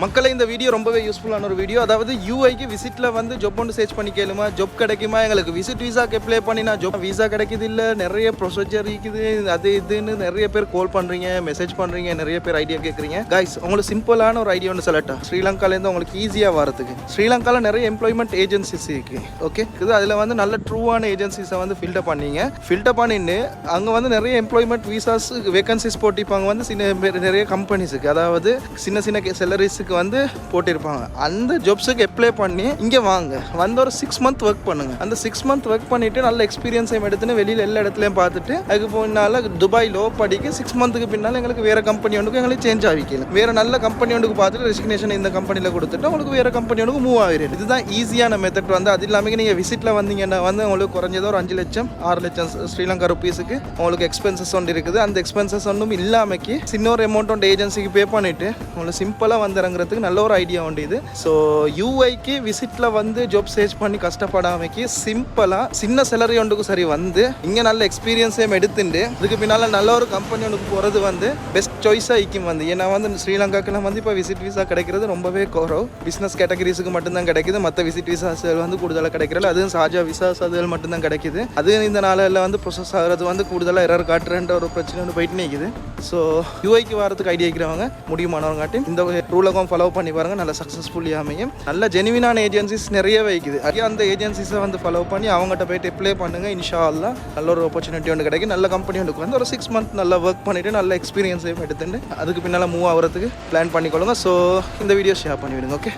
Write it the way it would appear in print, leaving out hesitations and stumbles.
மக்களை இந்த வீடியோ ரொம்பவே யூஸ்ஃபுல்லான ஒரு வீடியோ. அதாவது யூஐக்கு விசிட்டில் வந்து ஜாப் ஒன்று சர்ச் பண்ணி கேளுமா, ஜாப் கிடைக்குமா, எங்களுக்கு விசிட் விசாக்கு அப்ளை பண்ணினா ஜாப் விசா கிடைக்குது இல்லை, நிறைய ப்ரொசீஜர் இருக்குது, அது இதுன்னு நிறைய பேர் கால் பண்ணுறீங்க, மெசேஜ் பண்ணுறீங்க, நிறைய பேர் ஐடியா கேட்குறீங்க. கைஸ், உங்களுக்கு சிம்பிளான ஒரு ஐடியா ஒன்று சொல்லட்டா. ஸ்ரீலங்காலேருந்து உங்களுக்கு ஈஸியாக வரதுக்கு ஸ்ரீலங்காவில் நிறைய எம்ப்ளாய்மெண்ட் ஏஜென்சிஸ் இருக்குது. ஓகே, இது அதில் வந்து நல்ல ட்ரூவான ஏஜென்சிஸை வந்து ஃபில்டர் பண்ணிட்டு அங்கே வந்து நிறைய எம்ப்ளாய்மெண்ட் விசாஸ் வேகன்சிஸ் போட்டிப்பாங்க வந்து நிறைய கம்பெனிஸுக்கு, அதாவது சின்ன சின்ன சேலரிஸுக்கு வந்து போட்டிருப்பாங்க. அந்த ஜாப்ஸுக்கு அப்ளை பண்ணி இங்கே வாங்க, வந்து ஒரு 6 month ஒர்க் பண்ணுங்க. அந்த 6 month ஒர்க் பண்ணிட்டு நல்ல எக்ஸ்பீரியன்ஸையும் எடுத்துன்னு வெளியில் எல்லா இடத்துலையும் பார்த்துட்டு அதுக்கு பின்னால் துபாயிலோ படிக்க 6 monthக்கு பின்னால் எங்களுக்கு வேறு கம்பெனி ஒன்றுக்கு எங்களுக்கு சேஞ்ச் ஆகிக்கலாம். வேறு நல்ல கம்பெனி ஒன்றுக்கு பார்த்துட்டு ரெசிக்னேஷன் இந்த கம்பெனியில் கொடுத்துட்டு உங்களுக்கு வேறு கம்பெனி ஒன்றுக்கு மூவ் ஆகிடும். இதுதான் ஈஸியான மெத்தட். வந்து அது இல்லாமல் நீங்கள் விசிட்டில் வந்தீங்கன்னா வந்து உங்களுக்கு குறைஞ்சதோ ஒரு 5 லட்சம் 6 லட்சம் ஸ்ரீலங்கா ருபீஸுக்கு உங்களுக்கு எக்ஸ்பென்சஸ் ஒன்று இருக்குது. அந்த எக்ஸ்பென்சஸ் ஒன்றும் இல்லாமக்கி சின்ன ஒரு அமௌண்ட் ஒன்று ஏஜென்சிக்கு பே பண்ணிவிட்டு உங்களுக்கு சிம்பிளாக வந்துறங்கிறதுக்கு நல்ல ஒரு ஐடியா உண்டு இது. ஸோ யூஐக்கு விசிட்டில் வந்து ஜாப் சர்ச் பண்ணி கஷ்டப்படாமக்கி சிம்பிளாக சின்ன சேலரி ஒன்றுக்கு சரி வந்து இங்கே நல்ல எக்ஸ்பீரியன்ஸையும் எடுத்துட்டு இதுக்கு பின்னால் நல்ல ஒரு கம்பெனி ஒன்றுக்கு போகிறது வந்து பெஸ்ட் சாய்ஸாக இருக்கும். வந்து ஏன்னா வந்து ஸ்ரீலங்காக்கெல்லாம் வந்து இப்போ விசிட் விசா கிடைக்கிறது ரொம்பவே குறவு. பிஸ்னஸ் கேட்டகரிஸுக்கு மட்டும்தான் கிடைக்குது. மற்ற விசிட் விசாஸ்கள் வந்து கூடுதலாக கிடைக்கிறது. அதுவும் சாஜா விசாஸ் அதுகள் மட்டும்தான் கிடைக்குது. அது இந்த நாளில் வந்து ப்ரொசஸ் ஆகிறது வந்து கூடுதலாக எரர் காட்டுறன்ற ஒரு பிரச்சனை ஒன்று போயிட்டு நிற்குது. ஸோ யூஐக்கு வரதுக்கு ஐடியா இருக்கிறவங்க முடியுமானவங்க காட்டி இந்த ரூலகம் ஃபாலோ பண்ணி பாருங்க, நல்ல சக்ஸஸ்ஃபுல்லி அமையும். நல்ல ஜெனுவினான ஏஜென்சிஸ் நிறைய வைக்குது. அதே அந்த ஏஜென்சிஸை வந்து ஃபாலோ பண்ணி அவங்ககிட்ட போயிட்டு அப்ளை பண்ணுங்க. இன்ஷா அல்லாஹ் நல்ல ஒரு ஆப்பர்ச்சுனிட்டி ஒன்று கிடைக்கும். நல்ல கம்பெனி ஒன்று வந்து ஒரு 6 month நல்லா ஒர்க் பண்ணிட்டு நல்ல எக்ஸ்பீரியன்ஸையும் எடுத்துட்டு அதுக்கு பின்னால் மூவ் ஆகிறதுக்கு பிளான் பண்ணிக்கொள்ளுங்க. ஸோ இந்த வீடியோ ஷேர் பண்ணிவிடுங்க. ஓகே.